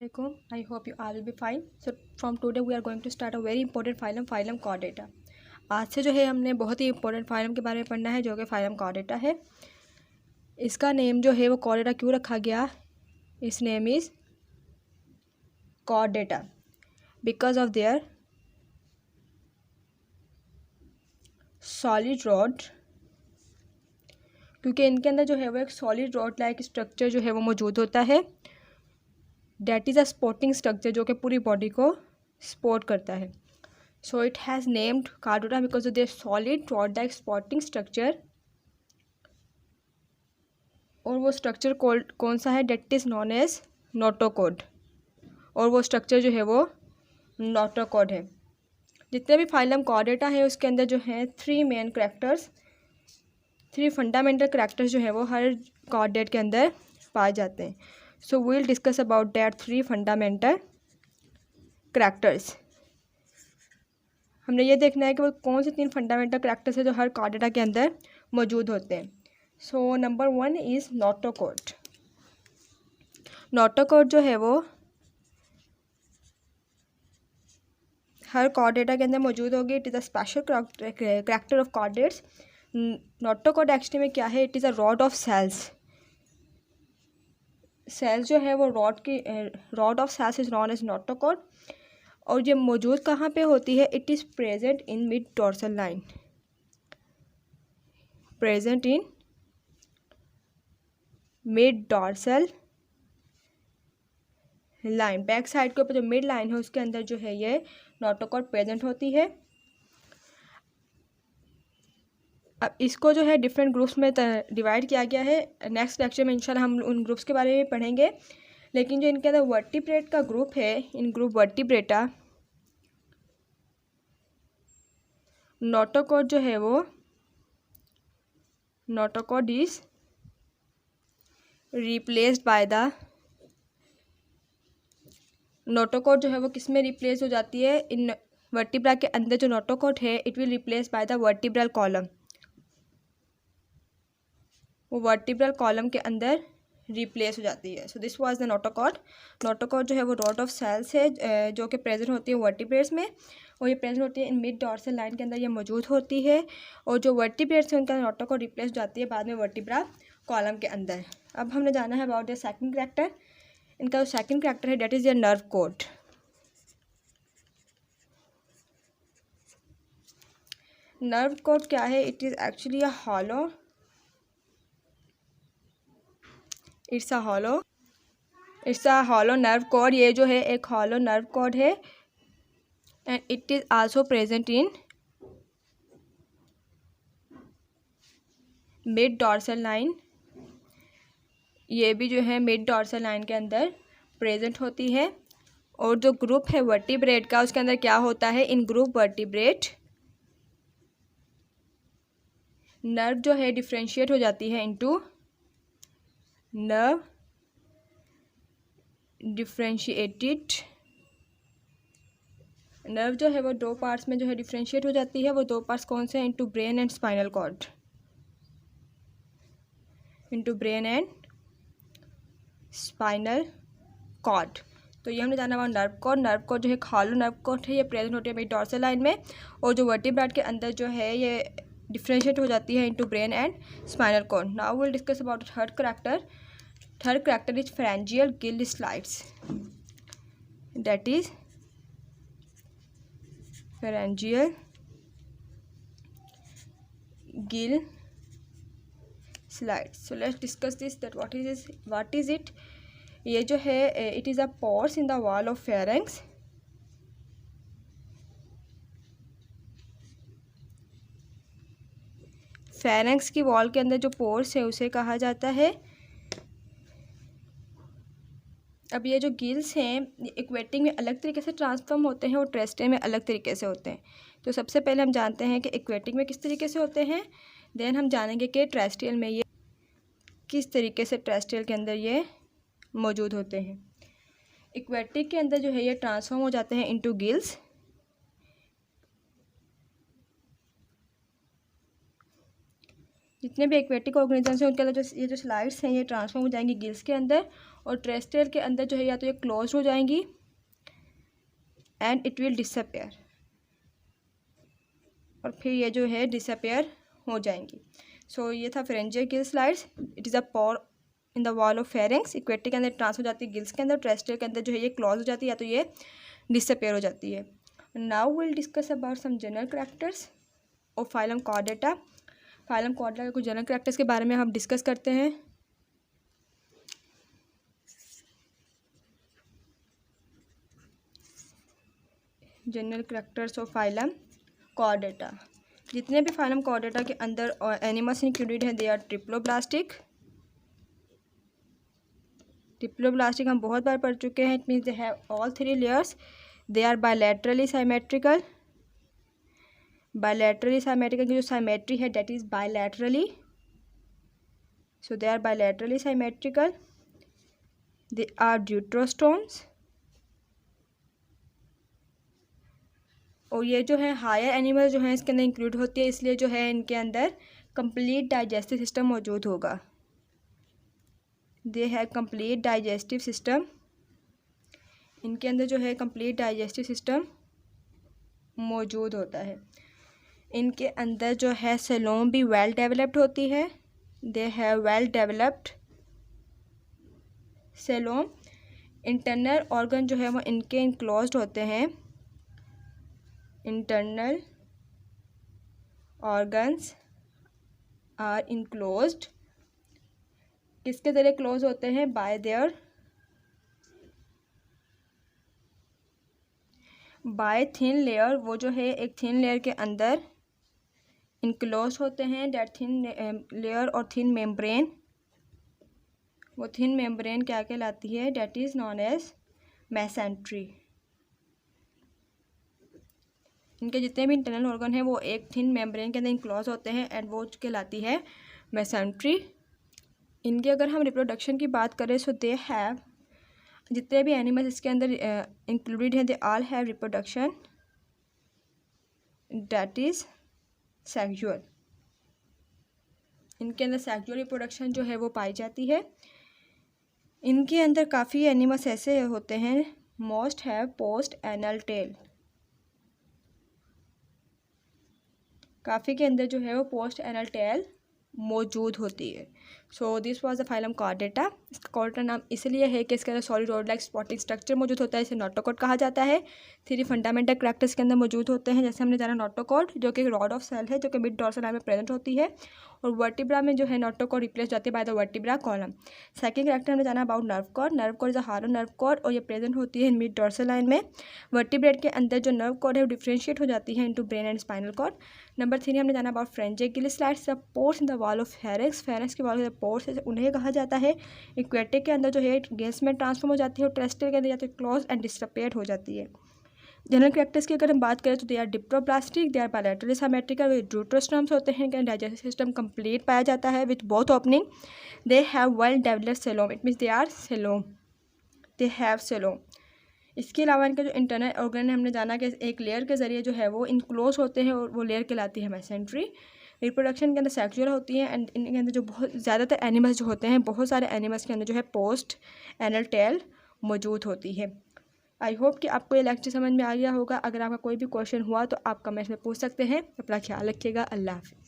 Assalamualaikum. I hope you all will be fine. So from today we are going to start a very important phylum chordata. आज से जो है हमने बहुत ही important phylum के बारे में पढ़ना है जो कि फाइलम chordata है। इसका नेम जो है वो chordata क्यों रखा गया? इस name is chordata because of their solid rod, क्योंकि इनके अंदर जो है वो एक सॉलिड रॉड लाइक स्ट्रक्चर जो है वो मौजूद होता है। That is a supporting structure जो कि पूरी बॉडी को सपोर्ट करता है। So it has named chordata because of their solid rod like supporting structure. और वो स्ट्रक्चर कौन सा है? That is known as notochord. और वो स्ट्रक्चर जो है वो नोटोकॉर्ड है। जितने भी फाइलम chordata है उसके अंदर जो है थ्री फंडामेंटल करैक्टर्स जो है वो हर chordate के अंदर पाए जाते हैं। So we will discuss about that three fundamental characters. हमने ये देखना है कि वो कौन से तीन फंडामेंटल करैक्टर्स है जो हर chordata के अंदर मौजूद होते हैं। So number 1 is notochord. Notochord जो है वो हर chordata के अंदर मौजूद होगी। It is a special character of chordates। Notochord actually में क्या है? It is a rod of cells जो है वो rod of cells is known as notochord. और ये मौजूद कहाँ पे होती है? It is present in mid dorsal line. Present in mid dorsal line, back side के ऊपर जो मिड लाइन है उसके अंदर जो है ये नोटोकॉर्ड प्रेजेंट होती है। अब इसको जो है डिफरेंट ग्रुप्स में डिवाइड किया गया है। नेक्स्ट लेक्चर में इंशाल्लाह हम उन ग्रुप्स के बारे में पढ़ेंगे। लेकिन जो इनके अंदर वर्टिब्रेट का ग्रुप है, इन ग्रुप वर्टिब्रेटा, नोटोकॉर्ड जो है वो notochord is replaced by the notochord जो है वो किस में रिप्लेस हो जाती है? इन वर्टिब्रा के अंदर जो नोटोकॉर्ड है it will replace by the vertebral column. वो वर्टिब्रल कॉलम के अंदर रिप्लेस हो जाती है। So this was the notochord. Notochord जो है वो रॉड ऑफ सेल्स है जो कि प्रेजेंट होती है वर्टिब्रेट्स में। और ये प्रेजेंट होती है इन मिड डॉर्सल लाइन के अंदर ये मौजूद होती है। और जो वर्टिब्रेट्स हैं उनका नोटोकॉर्ड रिप्लेस हो जाती है बाद में वर्टिब्रा कॉलम के अंदर। अब हमने जाना है अबाउट द सेकंड करैक्टर। इनका जो सेकंड करैक्टर है that is the nerve cord. Nerve cord क्या है? It is actually a hollow, it's a hollow nerve cord. ये जो है एक हॉलो नर्व कॉर्ड है and it is also present in mid dorsal line. ये भी जो है मिड डॉर्सल लाइन के अंदर प्रेजेंट होती है। और जो ग्रुप है वर्टिब्रेट का उसके अंदर क्या होता है? इन ग्रुप वर्टिब्रेट नर्व जो है डिफ्रेंशिएट हो जाती है इनटू नर्व डिफ्रेंशिएटेड। नर्व जो है वो दो पार्ट्स में जो है डिफ्रेंशिएट हो जाती है। वो दो पार्ट्स कौन से हैं? Into brain and spinal cord. Into brain and spinal cord. तो ये हमने जाना हुआ नर्व कॉर्ड जो है हॉलो नर्व कॉर्ड है। ये प्रेजेंट होती है मेरी डॉर्सल लाइन में। और जो वर्टिब्रेट के अंदर जो है ये डिफ्रेंशिएट हो जाती है into brain and spinal cord. Now will discuss about third character. Third character is pharyngeal gill slides। That is pharyngeal gill slides। so let's discuss this that what is it। ये जो है it is a pores in the wall of pharynx। pharynx की wall के अंदर जो pores है उसे कहा जाता है। अब ये जो गिल्स हैं इक्वेटिक में अलग तरीके से ट्रांसफॉर्म होते हैं और ट्रेस्टियल में अलग तरीके से होते हैं। तो सबसे पहले हम जानते हैं कि इक्वेटिक में किस तरीके से होते हैं, देन हम जानेंगे कि ट्रेस्टियल में ये किस तरीके से ट्रेस्टियल के अंदर ये मौजूद होते हैं। इक्वेटिक के अंदर जो है ये ट्रांसफॉर्म हो जाते हैं इनटू गिल्स। जितने भी एक्वेटिक ऑर्गेनिजम्स हैं उनके अंदर जो ये जो स्लाइड्स हैं ये ट्रांसफॉर्म हो जाएंगी गिल्स के अंदर, और टेरेस्ट्रियल के अंदर जो है या तो ये क्लोज हो जाएंगी एंड इट विल डिसअपेयर, और फिर ये जो है डिसअपेयर हो जाएंगी। सो ये था pharyngeal gill slides. It is a pore in the wall of pharynx. Aquatic के अंदर ट्रांसफर हो जाती है गिल्स के अंदर, टेरेस्ट्रियल के अंदर जो है ये क्लोज हो जाती है या तो ये डिसअपेयर हो जाती है। Now will discuss about some general characters of phylum chordata. Phylum chordata के कुछ जनरल कैरेक्टर्स के बारे में हम डिस्कस करते हैं। General characters of phylum Chordata. जितने भी फाइलम कॉर्डेटा के अंदर एनिमल्स इंक्लूडेड हैं दे आर ट्रिप्लोब्लास्टिक। ट्रिप्लोब्लास्टिक हम बहुत बार पढ़ चुके हैं। It means they have all 3 layers. They are bilaterally symmetrical. Bilaterally symmetrical की जो साइमेट्री है that is bilaterally, so they are bilaterally symmetrical. They are deuterostomes. और ये जो है हायर एनिमल जो है इसके अंदर इंक्लूड होती है, इसलिए जो है इनके अंदर कंप्लीट डाइजेस्टिव सिस्टम मौजूद होगा। They have complete digestive system. इनके अंदर जो है कंप्लीट डाइजेस्टिव सिस्टम मौजूद होता है। इनके अंदर जो है सेलोम भी वेल डेवलप्ड होती है। They have well developed coelom. Internal organ जो है वो इनके इनक्लोज्ड होते हैं। Internal organs are enclosed. किसके ज़रिए क्लोज होते हैं? By their by thin layer. वो जो है एक थिन लेयर के अंदर इनक्लोज होते हैं। डेट थिन लेयर और थिन मेम्ब्रेन, वो थिन मेम्ब्रेन क्या कहलाती है? That is known as mesentery. इनके जितने भी इंटरनल ऑर्गन हैं वो एक थिन मेम्ब्रेन के अंदर इनक्लोज होते हैं एंड वो कहलाती है मेसेंट्री। इनके अगर हम रिप्रोडक्शन की बात करें सो दे हैव, जितने भी एनिमल्स इसके अंदर इंक्लूडेड हैं they all have reproduction that is sexual. इनके अंदर सेक्सुअल रिप्रोडक्शन जो है वो पाई जाती है। इनके अंदर काफ़ी एनिमल्स ऐसे होते हैं most have post anal tail. काफ़ी के अंदर जो है वो पोस्ट एनल टेल मौजूद होती है। So this was the phylum Chordata. इसका कॉर्डेटा नाम इसलिए है कि इसके अंदर solid rod like spotting structure मौजूद होता है, इसे नोटोकॉड कहा जाता है। 3 फंडामेंटल कैरेक्टर्स के अंदर मौजूद होते हैं, जैसे हमने जाना नोटोकॉड जो कि रॉड ऑफ सेल है जो कि मिड डॉर्सल लाइन में प्रेजेंट होती है, और वर्टिब्रा में जो है नोटोकॉड रिप्लेस जाती है by the vertebra column. Second character हमने जाना about nerve cord. Nerve cord is a harder nerve cord और ये प्रेजेंट होती है मिड डॉर्सल लाइन में। वर्टिब्रेट के अंदर जो नर्व कॉर्ड है वो डिफ्रेंशिएट हो जाती है into brain and spinal cord. Number 3 हमने जाना about pharyngeal slides the pores in the wall of pharynx. Pharynx के वॉल ऑफ पोर्स उन्हें कहा जाता है। इक्वेटिक के अंदर जो है गैस में ट्रांसफॉर्म हो जाती है और टेरेस्ट्रियल के अंदर जाते क्लोज एंड डिसअपियर हो जाती है। जनरल कैरेक्टर्स की अगर हम बात करें तो they are diploblastic, they are bilaterally symmetrical with deuterostomes होते हैं। डाइजेस्टिव सिस्टम कंप्लीट पाया जाता है with both opening. They have well developed coelom. It means they are coelom, they have coelom. इसके अलावा इनका जो इंटरनल ऑर्गन है हमने जाना कि एक लेयर के ज़रिए जो है वो इनक्लोज होते हैं और वो लेयर कहलाती है मेसेंट्री। रिप्रोडक्शन के अंदर सेक्सुअल होती है एंड इनके अंदर जो बहुत ज़्यादातर एनिमल्स जो होते हैं, बहुत सारे एनिमल्स के अंदर जो है पोस्ट एनल टेल मौजूद होती है। आई होप कि आपको ये लेक्चर समझ में आ गया होगा। अगर आपका कोई भी क्वेश्चन हुआ तो आप कमेंट्स में पूछ सकते हैं। अपना ख्याल रखिएगा। अल्लाह हाफ़िज़।